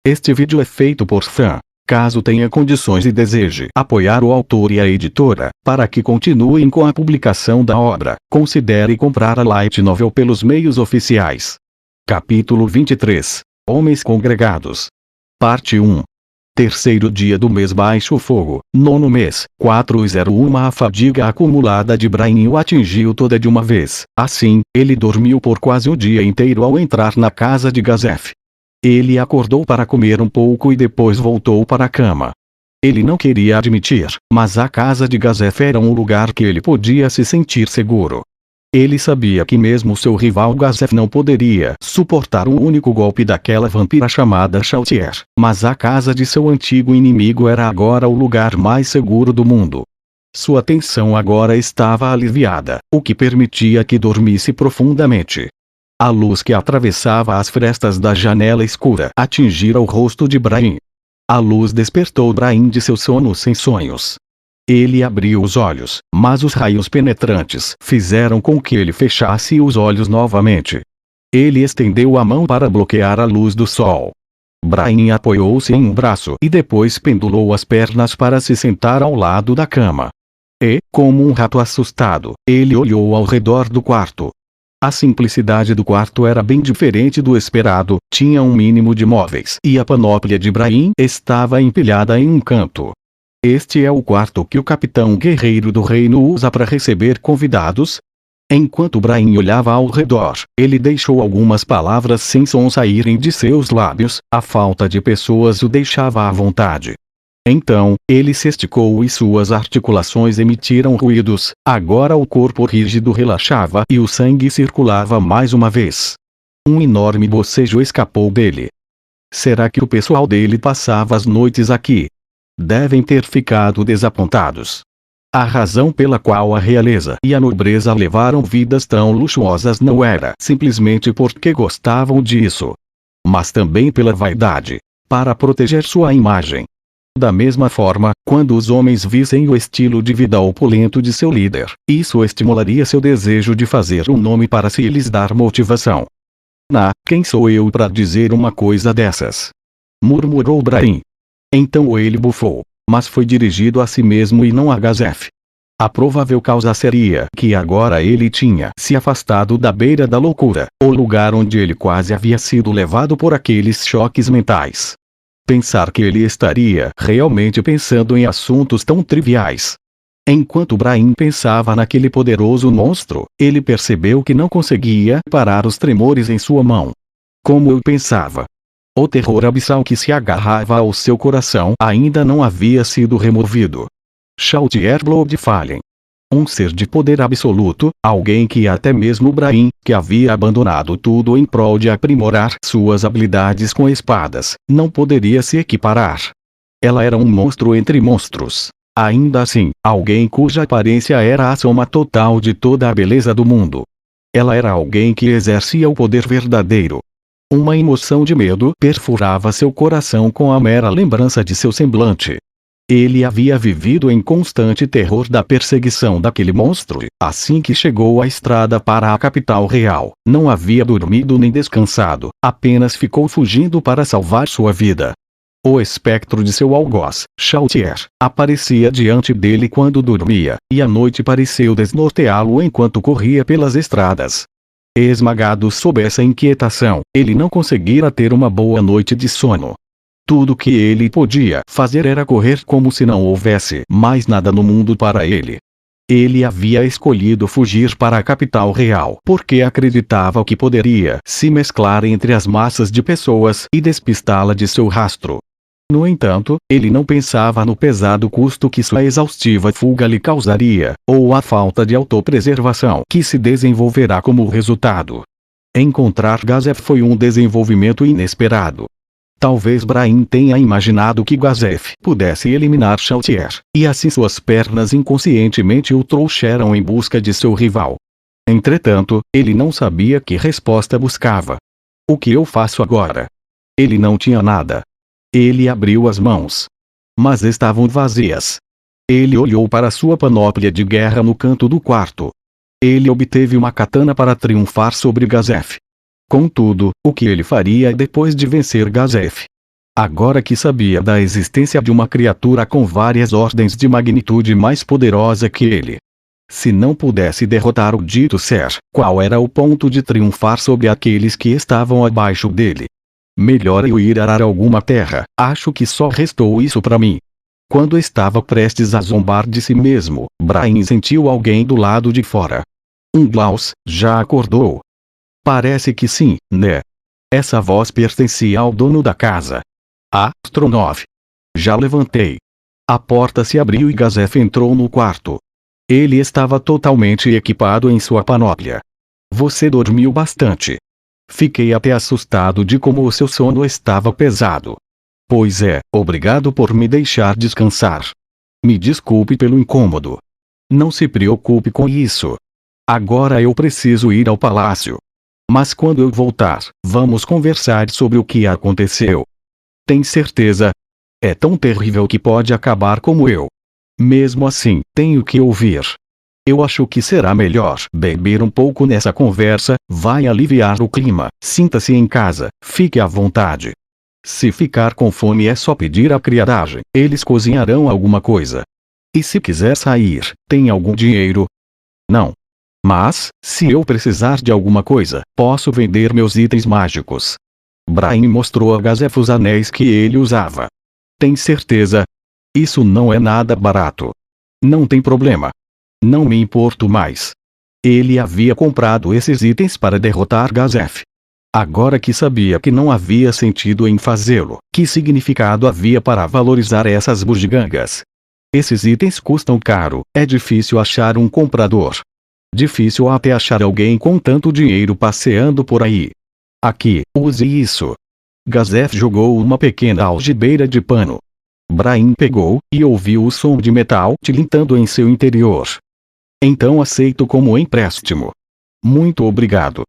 Este vídeo é feito por fã. Caso tenha condições e deseje apoiar o autor e a editora, para que continuem com a publicação da obra, considere comprar a Light Novel pelos meios oficiais. Capítulo 23. Homens Congregados. Parte 1. Terceiro dia do mês baixo fogo, nono mês, 401. A fadiga acumulada de Brahim o atingiu toda de uma vez. Assim, ele dormiu por quase o dia inteiro ao entrar na casa de Gazef. Ele acordou para comer um pouco e depois voltou para a cama. Ele não queria admitir, mas a casa de Gazef era um lugar que ele podia se sentir seguro. Ele sabia que mesmo seu rival Gazef não poderia suportar o único golpe daquela vampira chamada Shautier, mas a casa de seu antigo inimigo era agora o lugar mais seguro do mundo. Sua tensão agora estava aliviada, o que permitia que dormisse profundamente. A luz que atravessava as frestas da janela escura atingira o rosto de Brahim. A luz despertou Brahim de seu sono sem sonhos. Ele abriu os olhos, mas os raios penetrantes fizeram com que ele fechasse os olhos novamente. Ele estendeu a mão para bloquear a luz do sol. Brahim apoiou-se em um braço e depois pendulou as pernas para se sentar ao lado da cama. E, como um rato assustado, ele olhou ao redor do quarto. A simplicidade do quarto era bem diferente do esperado, tinha um mínimo de móveis e a panóplia de Brahim estava empilhada em um canto. Este é o quarto que o capitão guerreiro do reino usa para receber convidados? Enquanto Brahim olhava ao redor, ele deixou algumas palavras sem som saírem de seus lábios, a falta de pessoas o deixava à vontade. Então, ele se esticou e suas articulações emitiram ruídos, agora o corpo rígido relaxava e o sangue circulava mais uma vez. Um enorme bocejo escapou dele. Será que o pessoal dele passava as noites aqui? Devem ter ficado desapontados. A razão pela qual a realeza e a nobreza levaram vidas tão luxuosas não era simplesmente porque gostavam disso, mas também pela vaidade, para proteger sua imagem. Da mesma forma, quando os homens vissem o estilo de vida opulento de seu líder, isso estimularia seu desejo de fazer um nome para se lhes dar motivação. Quem sou eu para dizer uma coisa dessas? Murmurou Brahim. Então ele bufou, mas foi dirigido a si mesmo e não a Gazef. A provável causa seria que agora ele tinha se afastado da beira da loucura, o lugar onde ele quase havia sido levado por aqueles choques mentais. Pensar que ele estaria realmente pensando em assuntos tão triviais. Enquanto Brahim pensava naquele poderoso monstro, ele percebeu que não conseguia parar os tremores em sua mão. Como eu pensava. O terror abissal que se agarrava ao seu coração ainda não havia sido removido. Shautier Bloodfallen. Um ser de poder absoluto, alguém que até mesmo Brahim, que havia abandonado tudo em prol de aprimorar suas habilidades com espadas, não poderia se equiparar. Ela era um monstro entre monstros. Ainda assim, alguém cuja aparência era a soma total de toda a beleza do mundo. Ela era alguém que exercia o poder verdadeiro. Uma emoção de medo perfurava seu coração com a mera lembrança de seu semblante. Ele havia vivido em constante terror da perseguição daquele monstro e, assim que chegou à estrada para a capital real, não havia dormido nem descansado, apenas ficou fugindo para salvar sua vida. O espectro de seu algoz, Shautier, aparecia diante dele quando dormia, e a noite pareceu desnorteá-lo enquanto corria pelas estradas. Esmagado sob essa inquietação, ele não conseguira ter uma boa noite de sono. Tudo que ele podia fazer era correr como se não houvesse mais nada no mundo para ele. Ele havia escolhido fugir para a capital real porque acreditava que poderia se mesclar entre as massas de pessoas e despistá-la de seu rastro. No entanto, ele não pensava no pesado custo que sua exaustiva fuga lhe causaria, ou a falta de autopreservação que se desenvolverá como resultado. Encontrar Gazef foi um desenvolvimento inesperado. Talvez Brahim tenha imaginado que Gazef pudesse eliminar Shautier, e assim suas pernas inconscientemente o trouxeram em busca de seu rival. Entretanto, ele não sabia que resposta buscava. O que eu faço agora? Ele não tinha nada. Ele abriu as mãos. Mas estavam vazias. Ele olhou para sua panóplia de guerra no canto do quarto. Ele obteve uma katana para triunfar sobre Gazef. Contudo, o que ele faria depois de vencer Gazef? Agora que sabia da existência de uma criatura com várias ordens de magnitude mais poderosa que ele. Se não pudesse derrotar o dito ser, qual era o ponto de triunfar sobre aqueles que estavam abaixo dele? Melhor eu ir arar alguma terra, acho que só restou isso para mim. Quando estava prestes a zombar de si mesmo, Brian sentiu alguém do lado de fora. Glaus, já acordou? Parece que sim, né? Essa voz pertencia ao dono da casa. Astronov. Já levantei. A porta se abriu e Gazef entrou no quarto. Ele estava totalmente equipado em sua panóplia. Você dormiu bastante. Fiquei até assustado de como o seu sono estava pesado. Pois é, obrigado por me deixar descansar. Me desculpe pelo incômodo. Não se preocupe com isso. Agora eu preciso ir ao palácio. Mas quando eu voltar, vamos conversar sobre o que aconteceu. Tem certeza? É tão terrível que pode acabar como eu. Mesmo assim, tenho que ouvir. Eu acho que será melhor beber um pouco nessa conversa, vai aliviar o clima. Sinta-se em casa, fique à vontade. Se ficar com fome é só pedir à criadagem, eles cozinharão alguma coisa. E se quiser sair, tem algum dinheiro? Não. Mas, se eu precisar de alguma coisa, posso vender meus itens mágicos. Brian mostrou a Gazef os anéis que ele usava. Tem certeza? Isso não é nada barato. Não tem problema. Não me importo mais. Ele havia comprado esses itens para derrotar Gazef. Agora que sabia que não havia sentido em fazê-lo, que significado havia para valorizar essas bugigangas? Esses itens custam caro, é difícil achar um comprador. Difícil até achar alguém com tanto dinheiro passeando por aí. Aqui, use isso. Gazef jogou uma pequena algibeira de pano. Brian pegou, e ouviu o som de metal tilintando em seu interior. Então aceito como empréstimo. Muito obrigado.